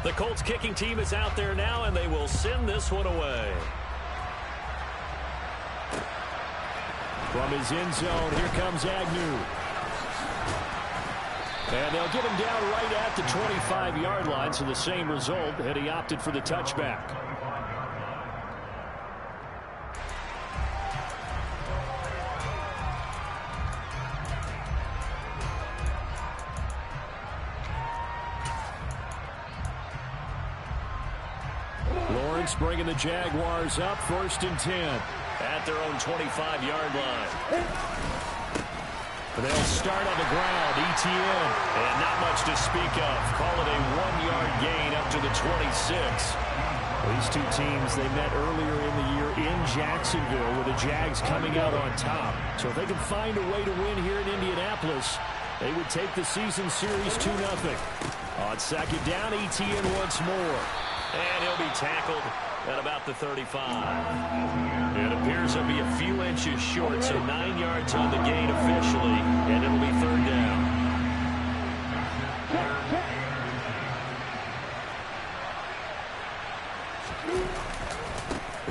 The Colts kicking team is out there now, and they will send this one away. From his end zone, here comes Agnew. And they'll get him down right at the 25-yard line, so the same result, and he opted for the touchback. Lawrence bringing the Jaguars up, 1st and 10. At their own 25-yard line. They'll start on the ground, ETN. And not much to speak of. Call it a 1-yard gain up to the 26. These two teams, they met earlier in the year in Jacksonville with the Jags coming out on top. So if they can find a way to win here in Indianapolis, they would take the season series 2-0. On 2nd down, ETN once more. And he'll be tackled at about the 35. It appears to be a few inches short, so 9 yards on the gain officially, and it'll be 3rd down.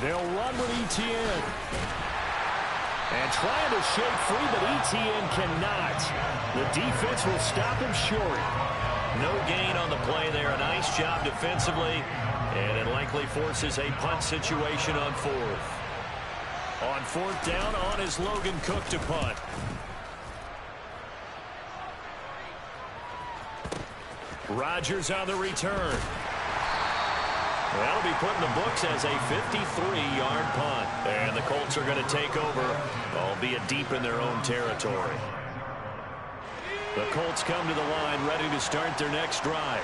They'll run with ETN. And trying to shake free, but ETN cannot. The defense will stop him short. No gain on the play there. A nice job defensively. And it likely forces a punt situation on 4th. On 4th down, on is Logan Cook to punt. Rodgers on the return. That'll be put in the books as a 53-yard punt. And the Colts are going to take over, albeit deep in their own territory. The Colts come to the line ready to start their next drive.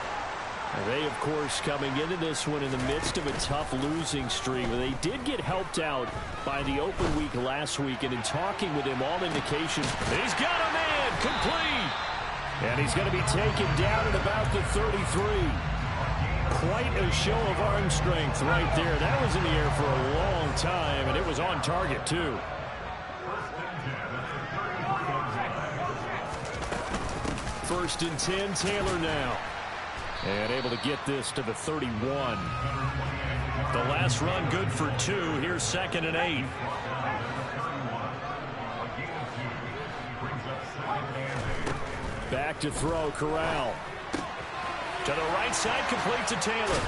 They, of course, coming into this one in the midst of a tough losing streak. They did get helped out by the open week last week, and in talking with him, all indications, he's got a man, complete. And he's going to be taken down at about the 33. Quite a show of arm strength right there. That was in the air for a long time, and it was on target, too. First and 10, Taylor now. And able to get this to the 31. The last run good for 2. Here's 2nd and 8. Back to throw, Corral. To the right side, complete to Taylor.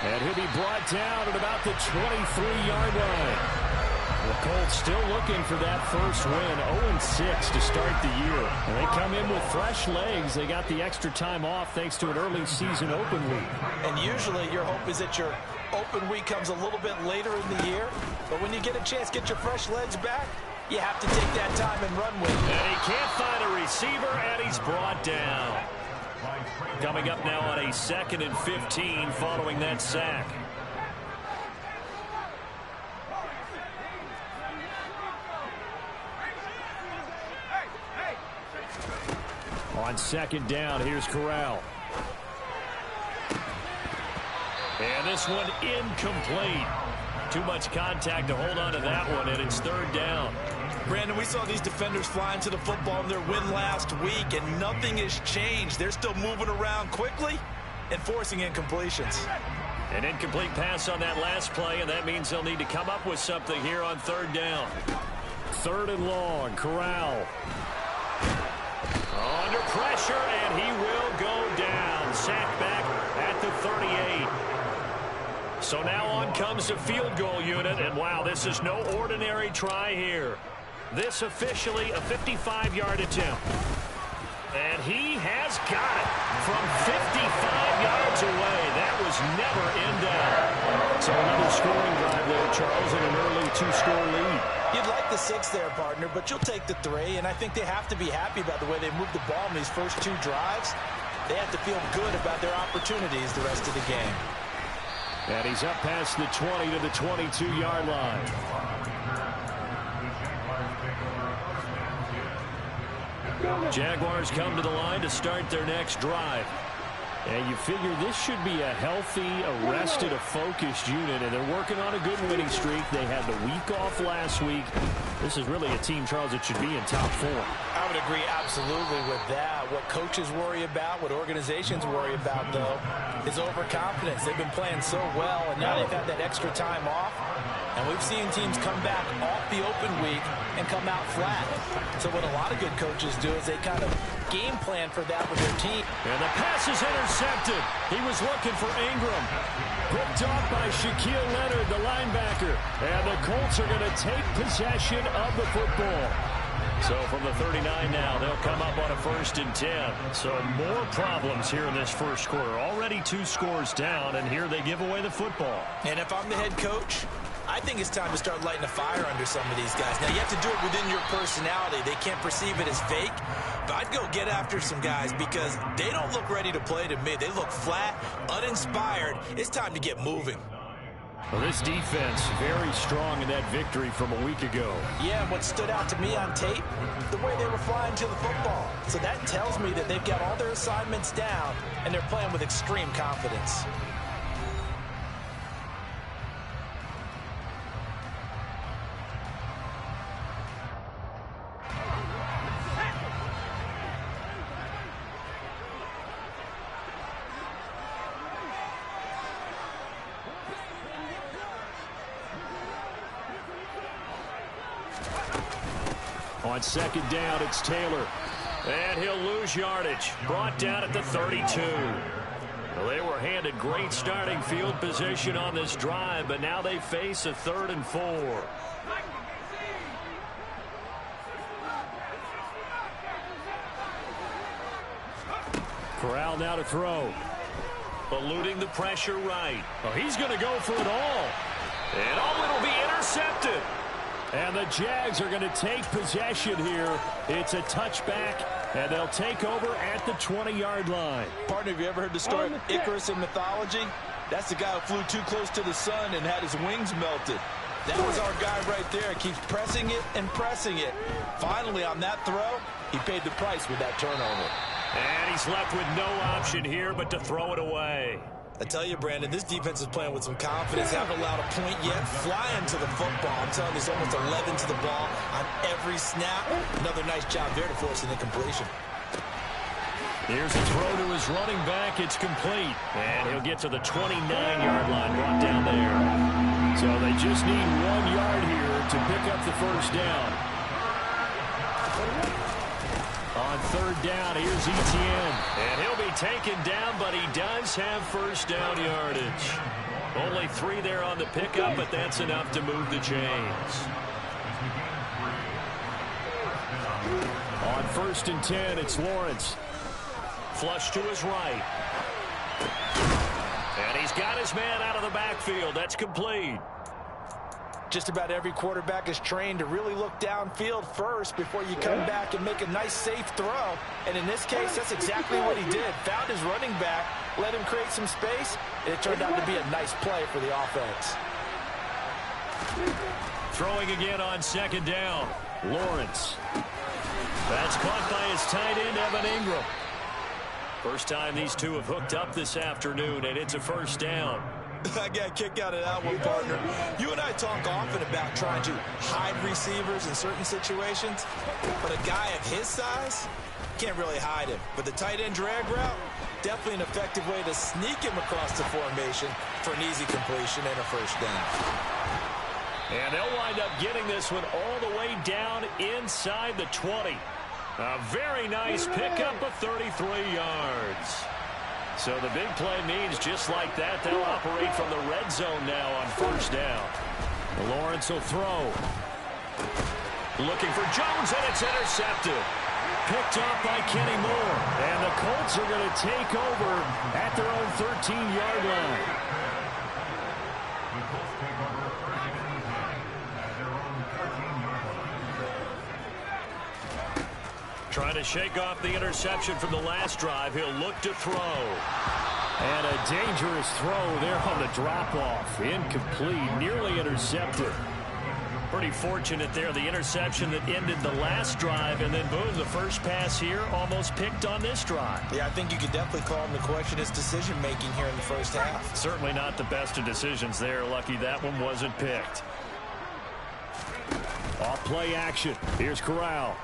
And he'll be brought down at about the 23-yard line. The Colts still looking for that first win, 0-6 to start the year. And they come in with fresh legs. They got the extra time off thanks to an early season open week. And usually your hope is that your open week comes a little bit later in the year. But when you get a chance to get your fresh legs back, you have to take that time and run with it. And he can't find a receiver, and he's brought down. Coming up now on a 2nd and 15 following that sack. On 2nd down, here's Corral. And this one incomplete. Too much contact to hold on to that one, and it's 3rd down. Brandon, we saw these defenders flying to the football in their win last week, and nothing has changed. They're still moving around quickly and forcing incompletions. An incomplete pass on that last play, and that means they'll need to come up with something here on 3rd down. 3rd and long, Corral. Under pressure, and he will go down. Sacked back at the 38. So now on comes the field goal unit, and wow, this is no ordinary try here. This officially a 55-yard attempt. And he has got it from 55 yards away. That was never in doubt. So another scoring drive there, Charles, and an early 2-score lead. You'd like the 6 there, partner, but you'll take the 3, and I think they have to be happy about the way they moved the ball in these first 2 drives. They have to feel good about their opportunities the rest of the game. And he's up past the 20 to the 22-yard line. Jaguars come to the line to start their next drive. And you figure this should be a healthy, arrested, a focused unit, and they're working on a good winning streak. They had the week off last week. This is really a team, Charles, that should be in top 4. I would agree absolutely with that. What coaches worry about, what organizations worry about, though, is overconfidence. They've been playing so well, and now they've had that extra time off. And we've seen teams come back off the open week and come out flat. So what a lot of good coaches do is they kind of game plan for that with their team. And the pass is intercepted. He was looking for Ingram. Picked off by Shaquille Leonard, the linebacker. And the Colts are going to take possession of the football. So from the 39 now, they'll come up on a 1st and 10. So more problems here in this first quarter. Already 2 scores down, and here they give away the football. And if I'm the head coach, I think it's time to start lighting a fire under some of these guys. Now, you have to do it within your personality. They can't perceive it as fake. But I'd go get after some guys because they don't look ready to play to me. They look flat, uninspired. It's time to get moving. Well, this defense very strong in that victory from a week ago. Yeah, and what stood out to me on tape, the way they were flying to the football. So that tells me that they've got all their assignments down, and they're playing with extreme confidence. On 2nd down, it's Taylor. And he'll lose yardage. Brought down at the 32. Well, they were handed great starting field position on this drive, but now they face a 3rd and 4. Corral now to throw. Eluding the pressure right. Well, he's going to go for it all. And it'll be intercepted. And the Jags are going to take possession here. It's a touchback, and they'll take over at the 20-yard line. Partner, have you ever heard the story of Icarus in mythology? That's the guy who flew too close to the sun and had his wings melted. That was our guy right there. Keeps pressing it and pressing it. Finally, on that throw, he paid the price with that turnover. And he's left with no option here but to throw it away. I tell you, Brandon, this defense is playing with some confidence. Haven't allowed a point yet. Flying to the football. I'm telling you, there's almost 11 to the ball on every snap. Another nice job there to force an incompletion. Here's a throw to his running back. It's complete. And he'll get to the 29-yard line, brought down there. So they just need 1 yard here to pick up the 1st down. On 3rd down, here's Etienne. And he'll be taken down, but he does have 1st down yardage. Only 3 there on the pickup, but that's enough to move the chains. On 1st and 10, it's Lawrence. Flush to his right. And he's got his man out of the backfield. That's complete. Just about every quarterback is trained to really look downfield first before you come back and make a nice, safe throw. And in this case, that's exactly what he did. Found his running back, let him create some space, and it turned out to be a nice play for the offense. Throwing again on 2nd down. Lawrence. That's caught by his tight end, Evan Ingram. First time these two have hooked up this afternoon, and it's a 1st down. I got a kick out of that one, partner. You and I talk often about trying to hide receivers in certain situations, but a guy of his size can't really hide him. But the tight end drag route, definitely an effective way to sneak him across the formation for an easy completion and a 1st down. And they'll wind up getting this one all the way down inside the 20. A very nice pickup of 33 yards. So the big play means just like that, they'll operate from the red zone now on 1st down. Lawrence will throw. Looking for Jones, and it's intercepted. Picked off by Kenny Moore. And the Colts are going to take over at their own 13-yard line. Trying to shake off the interception from the last drive. He'll look to throw. And a dangerous throw there on the drop-off. Incomplete, nearly intercepted. Pretty fortunate there, the interception that ended the last drive, and then boom, the first pass here almost picked on this drive. Yeah, I think you could definitely call him to question his decision-making here in the first half. Certainly not the best of decisions there. Lucky that one wasn't picked. Off play action. Here's Corral.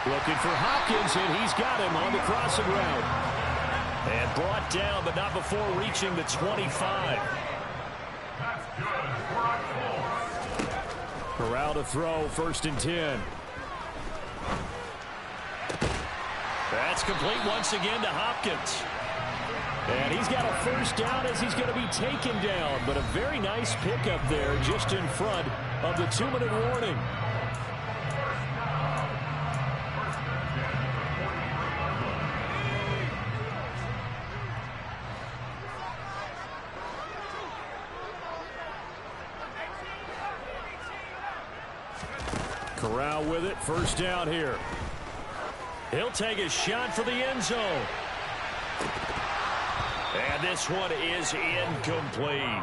Looking for Hopkins, and he's got him on the crossing route. And brought down, but not before reaching the 25. Corral to throw, 1st and 10. That's complete once again to Hopkins. And he's got a 1st down as he's going to be taken down. But a very nice pickup there just in front of the 2-minute warning. Corral with it, 1st down here. He'll take a shot for the end zone. And this one is incomplete.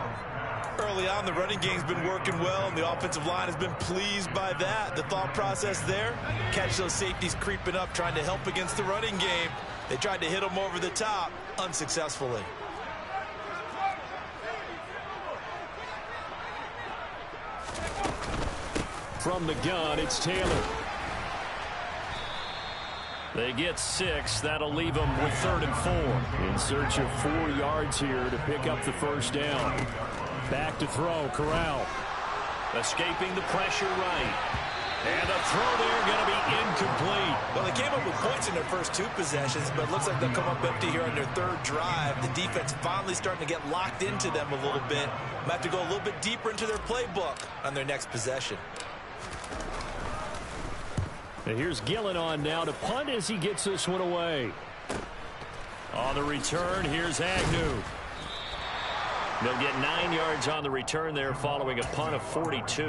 Early on, the running game's been working well, and the offensive line has been pleased by that. The thought process there, catch those safeties creeping up, trying to help against the running game. They tried to hit them over the top, unsuccessfully. From the gun, it's Taylor. They get 6. That'll leave them with 3rd and 4. In search of 4 yards here to pick up the 1st down. Back to throw, Corral. Escaping the pressure right. And a throw there going to be incomplete. Well, they came up with points in their first 2 possessions, but it looks like they'll come up empty here on their 3rd drive. The defense finally starting to get locked into them a little bit. Might have to go a little bit deeper into their playbook on their next possession. And here's Gillen on now to punt as he gets this one away. On the return, here's Agnew. They'll get 9 yards on the return there following a punt of 42.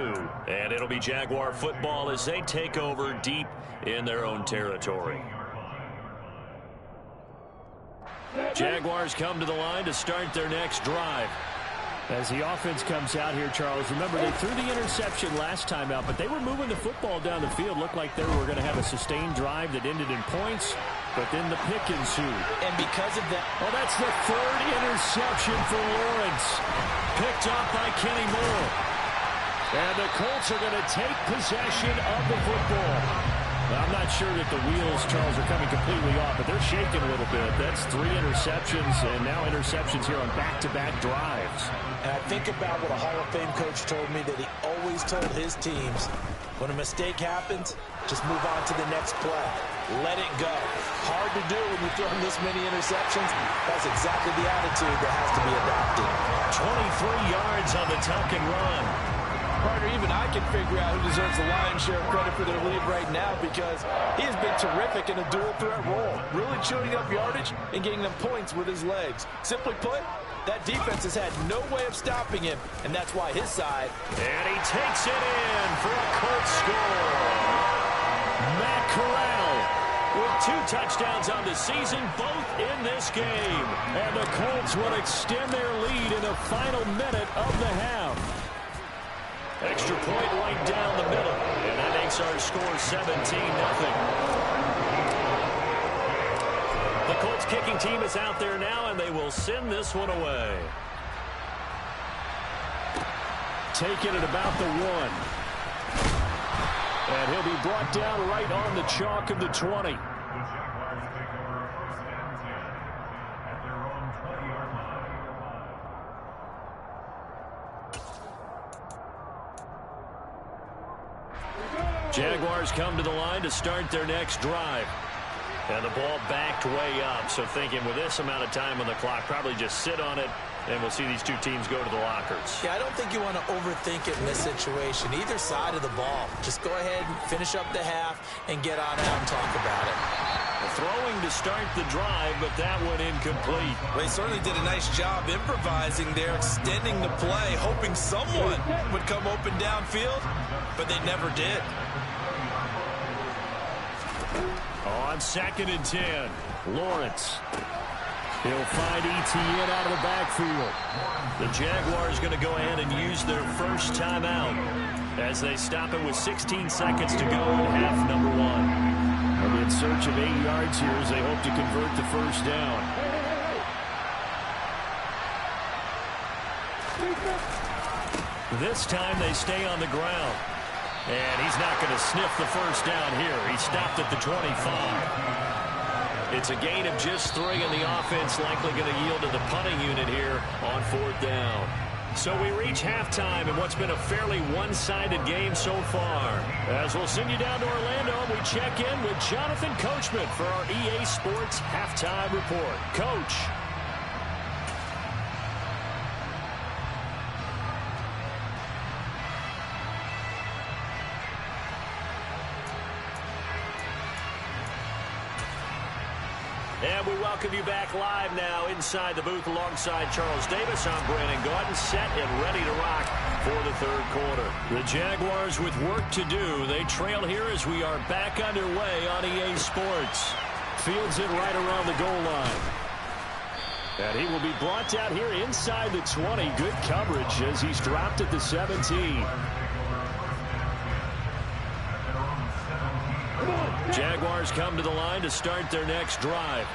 And it'll be Jaguar football as they take over deep in their own territory. Jaguars come to the line to start their next drive. As the offense comes out here, Charles, remember they threw the interception last time out, but they were moving the football down the field. Looked like they were going to have a sustained drive that ended in points, but then the pick ensued. And because of that... Oh, that's the 3rd interception for Lawrence. Picked up by Kenny Moore. And the Colts are going to take possession of the football. I'm not sure that the wheels, Charles, are coming completely off, but they're shaking a little bit. That's 3 interceptions, and now interceptions here on back-to-back drives. And I think about what a Hall of Fame coach told me, that he always told his teams, when a mistake happens, just move on to the next play. Let it go. Hard to do when you're throwing this many interceptions. That's exactly the attitude that has to be adopted. 23 yards on the tuck and run. Partner, even I can figure out who deserves the lion's share of credit for their lead right now, because he has been terrific in a dual threat role, really chewing up yardage and getting them points with his legs. Simply put, that defense has had no way of stopping him, and that's why his side... And he takes it in for a Colts score. Matt Corral with 2 touchdowns on the season, both in this game. And the Colts will extend their lead in the final minute of the half. Extra point right down the middle, and that makes our score 17-0. The Colts kicking team is out there now, and they will send this one away. Taking it about the 1. And he'll be brought down right on the chalk of the 20. Jaguars come to the line to start their next drive. And the ball backed way up, so thinking with this amount of time on the clock, probably just sit on it, and we'll see these 2 teams go to the lockers. Yeah, I don't think you want to overthink it in this situation, either side of the ball. Just go ahead and finish up the half and get on out and talk about it. Throwing to start the drive, but that one incomplete. They certainly did a nice job improvising there, extending the play, hoping someone would come open downfield, but they never did. On 2nd and 10, Lawrence. He'll find ETN out of the backfield. The Jaguars going to go ahead and use their first timeout as they stop it with 16 seconds to go in half number one. They'll be in search of 8 yards here as they hope to convert the first down. This time they stay on the ground. And he's not going to sniff the first down here. He stopped at the 25. It's a gain of just 3, and the offense likely going to yield to the punting unit here on 4th down. So we reach halftime in what's been a fairly one-sided game so far. As we'll send you down to Orlando, we check in with Jonathan Coachman for our EA Sports Halftime Report. Coach. And we welcome you back live now inside the booth alongside Charles Davis. I'm Brandon Gaudin, set and ready to rock for the third quarter. The Jaguars with work to do. They trail here as we are back underway on EA Sports. Fields it right around the goal line. And he will be brought down here inside the 20. Good coverage as he's dropped at the 17. Jaguars come to the line to start their next drive.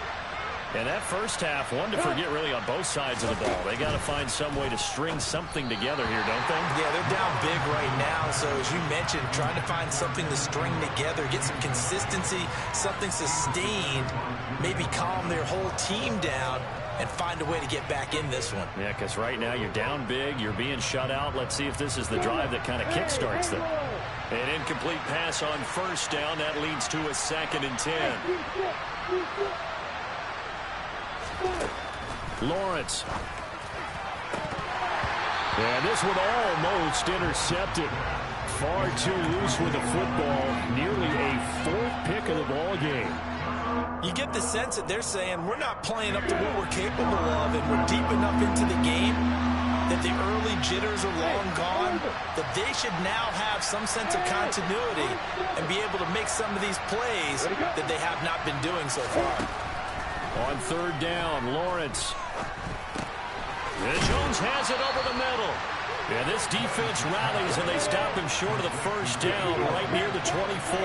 And that first half, one to forget really on both sides of the ball. They got to find some way to string something together here, don't they? Yeah, they're down big right now. So as you mentioned, trying to find something to string together, get some consistency, something sustained, maybe calm their whole team down and find a way to get back in this one. Yeah, because right now you're down big, you're being shut out. Let's see if this is the drive that kind of kickstarts them. An incomplete pass on first down. That leads to a 2nd and 10. Lawrence. And this one almost intercepted. Far too loose with the football. Nearly a 4th pick of the ball game. You get the sense that they're saying we're not playing up to what we're capable of, and we're deep enough into the game that the early jitters are long gone, that they should now have some sense of continuity and be able to make some of these plays that they have not been doing so far. On 3rd down, Lawrence. And Jones has it over the middle. And this defense rallies, and they stop him short of the first down right near the 24.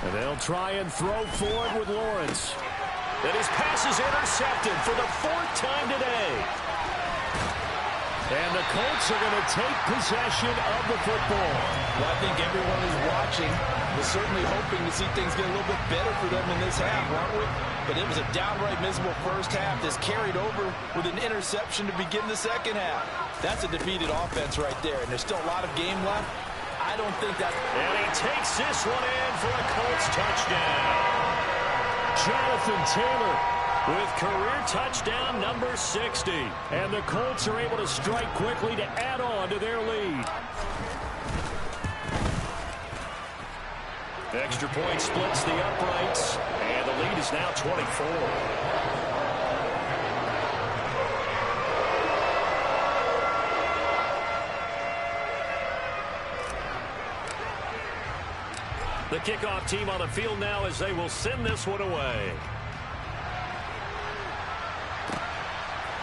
And they'll try and throw forward with Lawrence. And his pass is intercepted for the 4th time today. And the Colts are going to take possession of the football. Well, I think everyone who's watching was certainly hoping to see things get a little bit better for them in this half, weren't we? But it was a downright miserable first half that's carried over with an interception to begin the second half. That's a defeated offense right there, and there's still a lot of game left. I don't think that... And he takes this one in for a Colts touchdown. Jonathan Taylor with career touchdown number 60. And the Colts are able to strike quickly to add on to their lead. Extra point splits the uprights, and the lead is now 24. The kickoff team on the field now as they will send this one away.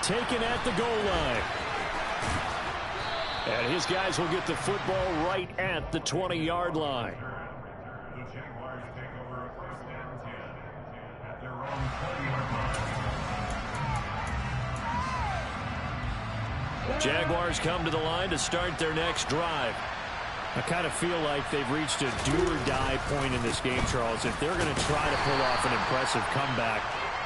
Taken at the goal line. And his guys will get the football right at the 20-yard line. The Jaguars take over a 1st and 10 at their own 20-yard line. Jaguars come to the line to start their next drive. I kind of feel like they've reached a do-or-die point in this game, Charles. If they're going to try to pull off an impressive comeback,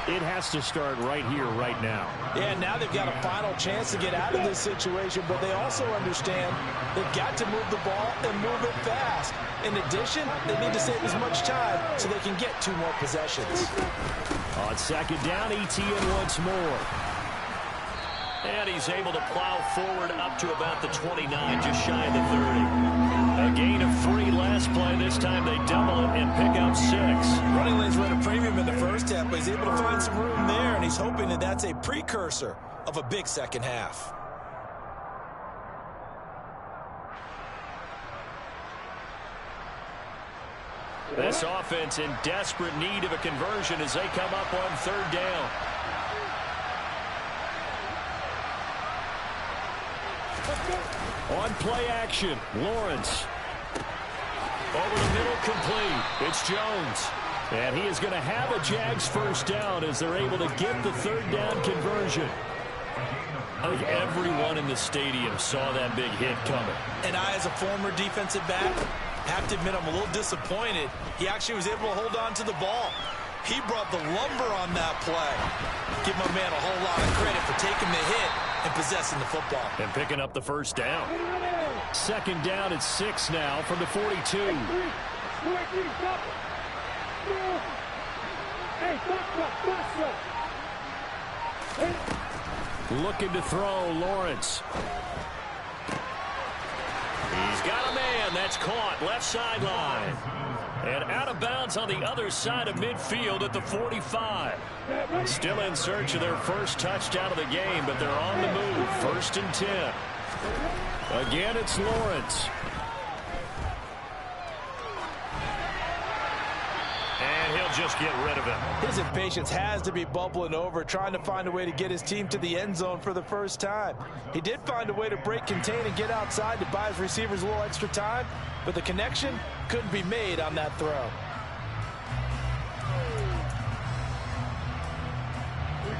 it has to start right here, right now. Yeah, now they've got a final chance to get out of this situation, but they also understand they've got to move the ball and move it fast. In addition, they need to save as much time so they can get 2 more possessions. On 2nd down, ETN once more. And he's able to plow forward up to about the 29, just shy of the 30. A gain of 3 last play. This time they double it and pick up 6. Running lanes were at a premium in the first half, but he's able to find some room there, and he's hoping that that's a precursor of a big second half. This offense in desperate need of a conversion as they come up on third down. On play action, Lawrence. Over the middle, complete. It's Jones. And he is going to have a Jags first down as they're able to get the third down conversion. I think everyone in the stadium saw that big hit coming. And I, as a former defensive back, have to admit I'm a little disappointed. He actually was able to hold on to the ball. He brought the lumber on that play. Give my man a whole lot of credit for taking the hit and possessing the football. And picking up the first down. Second down at 6 now from the 42. Looking to throw, Lawrence. He's got a man. That's caught. Left sideline. And out of bounds on the other side of midfield at the 45. Still in search of their first touchdown of the game, but they're on the move. 1st and 10. Again, it's Lawrence. And he'll just get rid of it. His impatience has to be bubbling over, trying to find a way to get his team to the end zone for the first time. He did find a way to break contain and get outside to buy his receivers a little extra time, but the connection couldn't be made on that throw.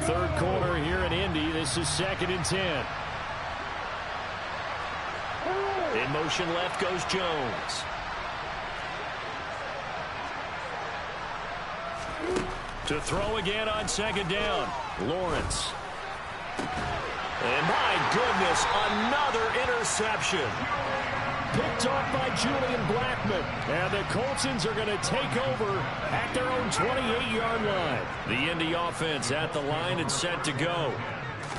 Third quarter here in Indy. This is 2nd and 10. In motion left goes Jones. To throw again on 2nd down. Lawrence. And my goodness, another interception. Picked off by Julian Blackmon. And the Coltsons are going to take over at their own 28-yard line. The Indy offense at the line and set to go.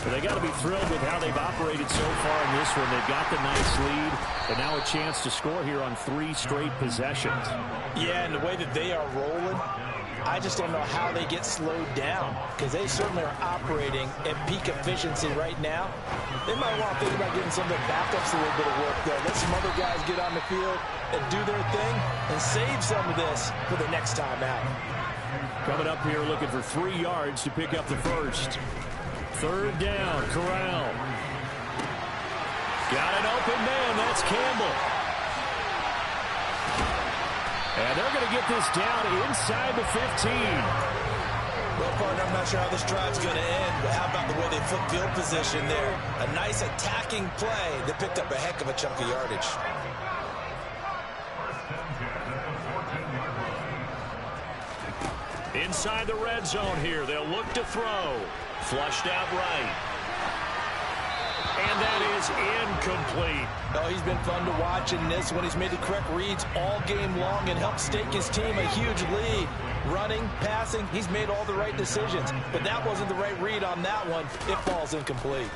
Well, they got to be thrilled with how they've operated so far in this one. They've got the nice lead, and now a chance to score here on 3 straight possessions. Yeah, and the way that they are rolling, I just don't know how they get slowed down, because they certainly are operating at peak efficiency right now. They might want to think about getting some of their backups a little bit of work there. Let some other guys get on the field and do their thing and save some of this for the next time out. Coming up here looking for 3 yards to pick up the first. 3rd down, Corral. Got an open man. That's Campbell. And they're going to get this down inside the 15. Well, partner, I'm not sure how this drive's going to end, but how about the way they flip field position there? A nice attacking play that picked up a heck of a chunk of yardage. Inside the red zone here. They'll look to throw. Flushed out right. And that is incomplete. Oh, he's been fun to watch in this when he's made the correct reads all game long and helped stake his team a huge lead. Running, passing, he's made all the right decisions. But that wasn't the right read on that one. It falls incomplete.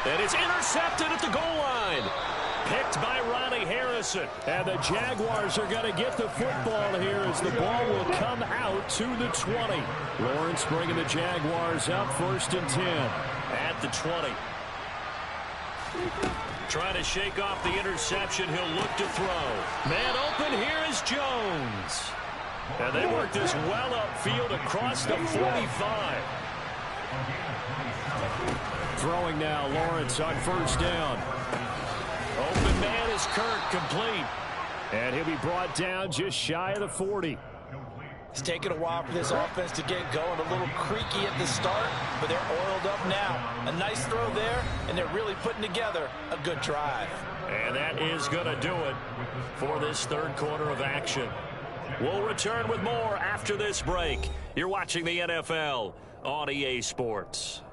And it's intercepted at the goal line. Picked by Ronnie Harrison. And the Jaguars are going to get the football here as the ball will come out to the 20. Lawrence bringing the Jaguars up 1st and 10. At the 20. Trying to shake off the interception. He'll look to throw. Man open. Here is Jones. And they work this well upfield across the 45. Throwing now, Lawrence on 1st down. Open man is Kirk, complete. And he'll be brought down just shy of the 40. It's taken a while for this offense to get going. A little creaky at the start, but they're oiled up now. A nice throw there, and they're really putting together a good drive. And that is going to do it for this 3rd quarter of action. We'll return with more after this break. You're watching the NFL on EA Sports.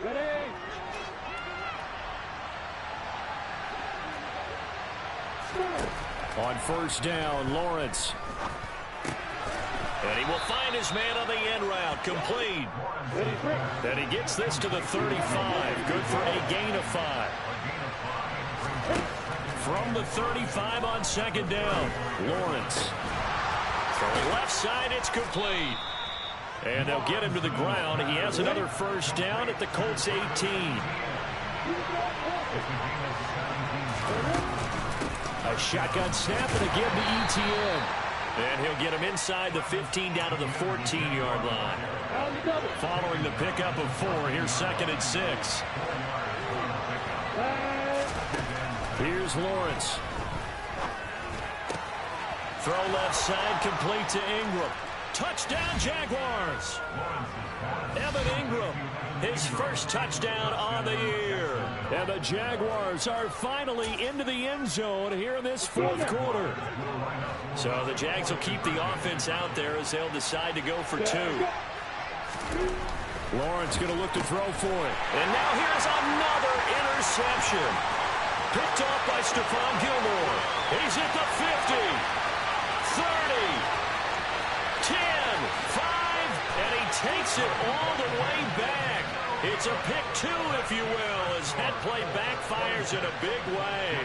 Ready? On 1st down, Lawrence. And he will find his man on the end route, complete. And he gets this to the 35, good for a gain of 5. From the 35 on 2nd down, Lawrence. Throwing left side, it's complete. And they'll get him to the ground. He has another first down at the Colts 18. A shotgun snap and again to ETN. And he'll get him inside the 15 down to the 14-yard line. Following the pickup of 4, here's 2nd and 6. Here's Lawrence. Throw left side, complete to Ingram. Touchdown, Jaguars. Evan Ingram, his first touchdown on the year. And the Jaguars are finally into the end zone here in this 4th quarter. So the Jags will keep the offense out there as they'll decide to go for 2. Lawrence going to look to throw for it. And now here's another interception. Picked off by Stephon Gilmore. He's at the 50, 30, 10, 5, and he takes it all the way back. It's a pick 2, if you will, as that play backfires in a big way.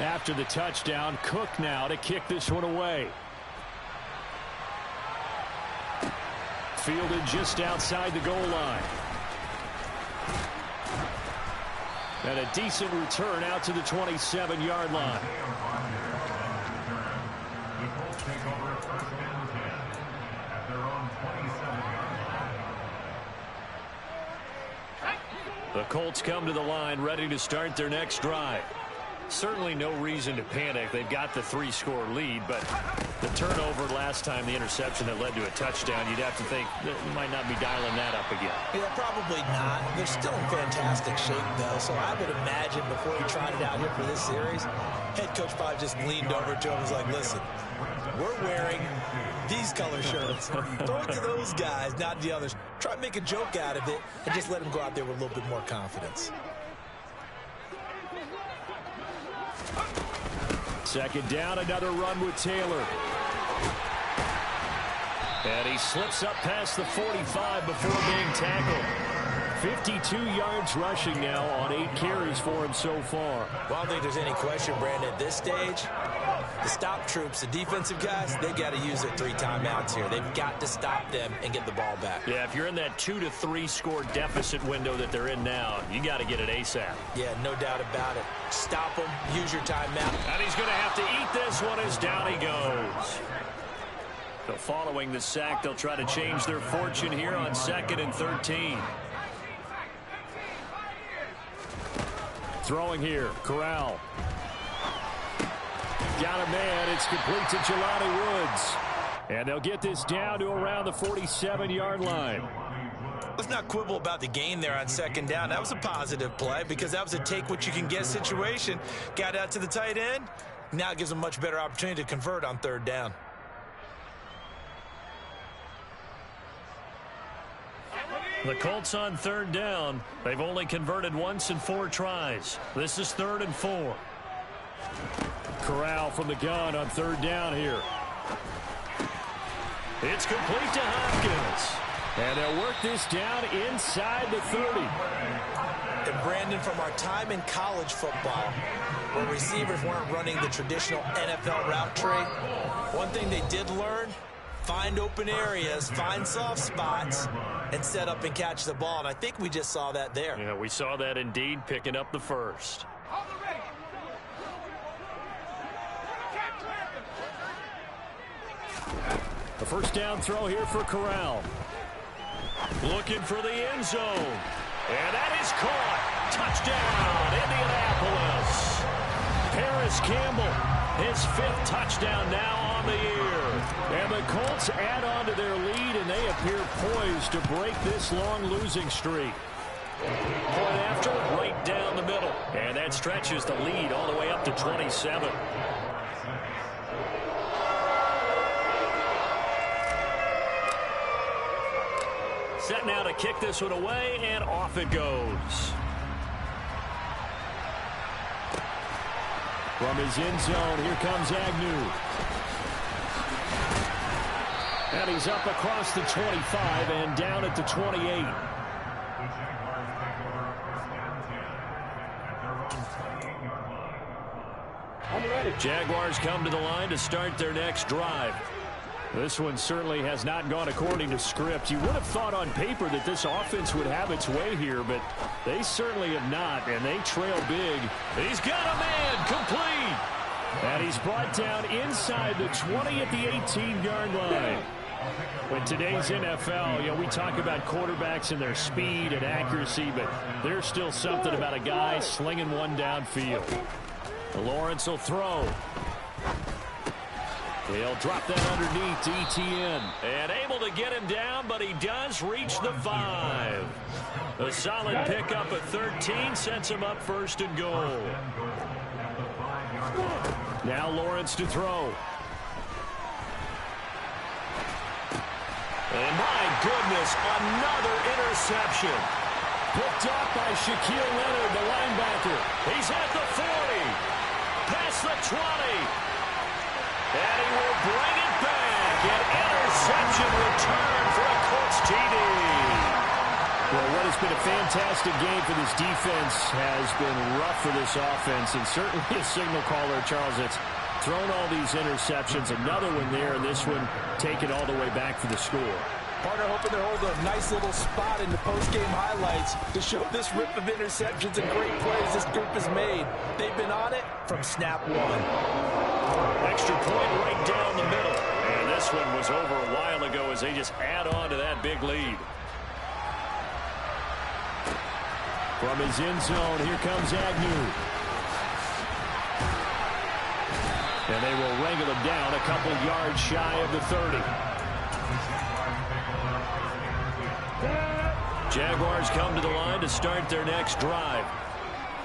After the touchdown, Cook now to kick this one away. Fielded just outside the goal line. And a decent return out to the 27-yard line. The Colts take over 1st and 10 at their own 27-yard line. The Colts come to the line ready to start their next drive. Certainly no reason to panic. They've got the 3-score lead, but the turnover last time, the interception that led to a touchdown, you'd have to think that you might not be dialing that up again. Yeah, probably not. They're still in fantastic shape, though, so I would imagine before he tried it out here for this series, head coach probably just leaned over to him and was like, listen, we're wearing these color shirts. Throw it to those guys, not the others. Try to make a joke out of it and just let them go out there with a little bit more confidence. 2nd down, another run with Taylor. And he slips up past the 45 before being tackled. 52 yards rushing now on 8 carries for him so far. Well, I don't think there's any question, Brandon, at this stage, the stop troops, the defensive guys, they've got to use their 3 timeouts here. They've got to stop them and get the ball back. Yeah, if you're in that 2 to 3 score deficit window that they're in now, you got to get it ASAP. Yeah, no doubt about it. Stop them, use your timeout. And he's going to have to eat this one as down he goes. So following the sack, they'll try to change their fortune here on 2nd and 13. Throwing here, Corral. Got a man, it's complete to Jelani Woods. And they'll get this down to around the 47-yard line. Let's not quibble about the gain there on 2nd down. That was a positive play because that was a take-what-you-can-get situation. Got out to the tight end. Now it gives them a much better opportunity to convert on 3rd down. The Colts on 3rd down. They've only converted once in 4 tries. This is 3rd and 4. Corral from the gun on 3rd down here. It's complete to Hopkins. And they'll work this down inside the 30. And Brandon, from our time in college football, where receivers weren't running the traditional NFL route tree, one thing they did learn, find open areas, find soft spots, and set up and catch the ball. And I think we just saw that there. Yeah, we saw that indeed, picking up the first. The first down throw here for Corral. Looking for the end zone. And that is caught. Touchdown, Indianapolis. Paris Campbell, his 5th touchdown now on the year. And the Colts add on to their lead, and they appear poised to break this long losing streak. Point after, right down the middle. And that stretches the lead all the way up to 27. Set now to kick this one away, and off it goes. From his end zone, here comes Agnew. And he's up across the 25 and down at the 28. Jaguars come to the line to start their next drive. This one certainly has not gone according to script. You would have thought on paper that this offense would have its way here, but they certainly have not, and they trail big. He's got a man complete. And he's brought down inside the 20 at the 18-yard line. In today's NFL, we talk about quarterbacks and their speed and accuracy, but there's still something about a guy slinging one downfield. Lawrence will throw. He'll drop that underneath to ETN. And able to get him down, but he does reach the 5. A solid pickup at 13 sets him up first and goal. Now Lawrence to throw. And my goodness, another interception. Picked up by Shaquille Leonard, the linebacker. He's at the 40. Past the 20. And he will bring it back. An interception return for a Colts TD. Well, what has been a fantastic game for this defense has been rough for this offense, and certainly a signal caller, Charles, that's thrown all these interceptions. Another one there, and this one taken all the way back for the score. Partner hoping to hold a nice little spot in the post-game highlights to show this rip of interceptions and great plays this group has made. They've been on it from snap one. Extra point right down the middle. And this one was over a while ago as they just add on to that big lead. From his end zone, here comes Agnew. And they will wrangle him down a couple yards shy of the 30. Jaguars come to the line to start their next drive.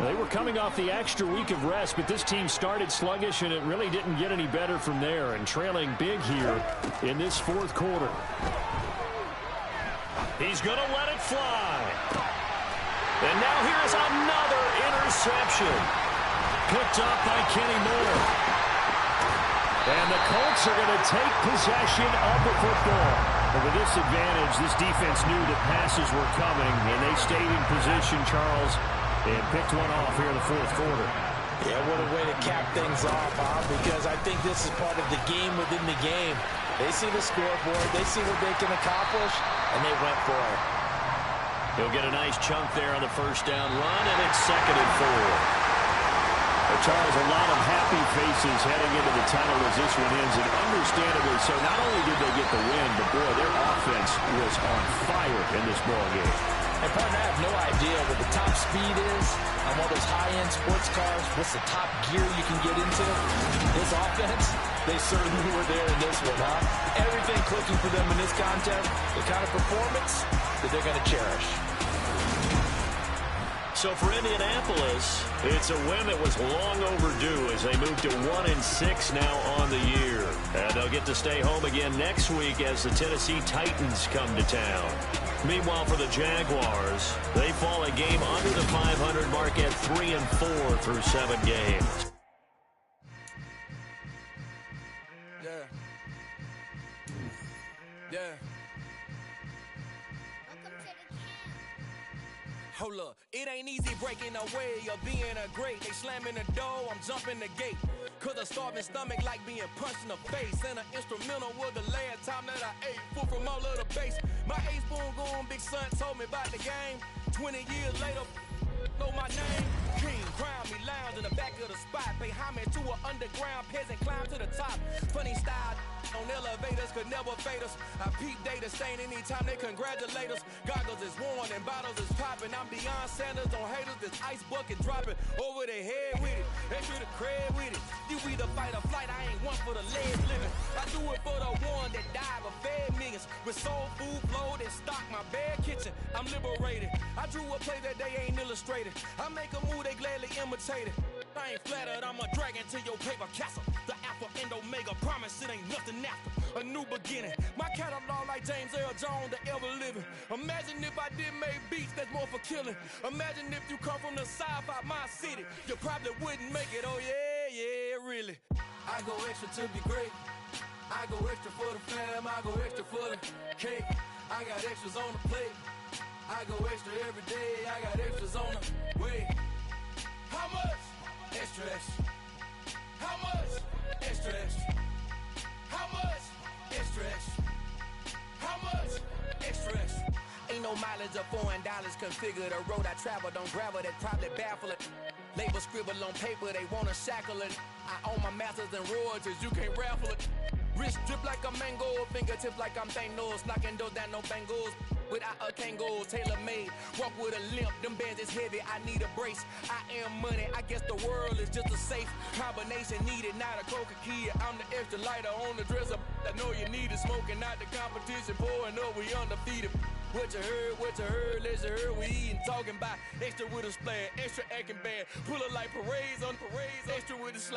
They were coming off the extra week of rest, but this team started sluggish, and it really didn't get any better from there, and trailing big here in this fourth quarter. He's going to let it fly. And now here's another interception. Picked up by Kenny Moore. And the Colts are going to take possession of the football. But with this advantage, this defense knew that passes were coming, and they stayed in position, Charles, and picked one off here in the fourth quarter. Yeah, what a way to cap things off, huh? Because I think this is part of the game within the game. They see the scoreboard, they see what they can accomplish, and they went for it. He'll get a nice chunk there on the first down run, and it's 2nd and 4. Charles, a lot of happy faces heading into the tunnel as this one ends, and understandably so. Not only did they get the win, but boy, their offense was on fire in this ball game. And partner, I have no idea what the top speed is on one of those high-end sports cars. What's the top gear you can get into? This offense, they certainly were there in this one, huh? Everything clicking for them in this contest, the kind of performance that they're going to cherish. So for Indianapolis, it's a win that was long overdue as they move to 1-6 now on the year. And they'll get to stay home again next week as the Tennessee Titans come to town. Meanwhile, for the Jaguars, they fall a game under the 500 mark at 3-4 through 7 games. Yeah. Hold up, it ain't easy breaking away or being a great. They slamming the door, I'm jumping the gate. Cause a starving stomach like being punched in the face. And an instrumental was the last time that I ate. Full from all of the bass. My A-spoon going, big son told me about the game. 20 years later, know my name. King, crown me, lounge in the back of the spot. Pay homage to an underground peasant, climb to the top. Funny style on elevators could never fade us. I peep data stain anytime they congratulate us. Goggles is worn and bottles is popping. I'm beyond Sanders on haters, this ice bucket dropping over their head with it. Extra the cred with it. You either fight or flight, I ain't one for the legs living. I do it for the one that died but fed millions. With soul food flowed and stocked my bare kitchen. I'm liberated. I drew a play that they ain't illustrated. I make a move, they gladly imitate it. I ain't flattered, I'm a dragon to your paper castle. The Alpha and Omega, promise it ain't nothing after. A new beginning. My catalog like James Earl Jones, the ever living. Imagine if I did make beats that's more for killing. Imagine if you come from the south out my city. You probably wouldn't make it, oh yeah, really. I go extra to be great. I go extra for the fam, I go extra for the cake. I got extras on the plate. I go extra every day, I got extras on the way. How much? Extra, extra. How much? Extra, extra. How much? Extra, Low mileage of $4 configure the road I travel. Don't gravel that probably baffle it. Label scribble on paper, they wanna shackle it. I own my masters and royalties, you can't raffle it. Wrist drip like a mango, fingertips like I'm Thanos, knocking doors down, no bangles. Without a Kango, tailor-made, walk with a limp, them bands is heavy, I need a brace. I am money, I guess the world is just a safe combination needed, not a coca key. I'm the extra lighter on the dresser, I know you need it, smoking out the competition, pouring up, we undefeated. What you heard, let's hear we eatin', talking about extra with a splash, extra acting bad, pull it like parades on parades, extra with a slash.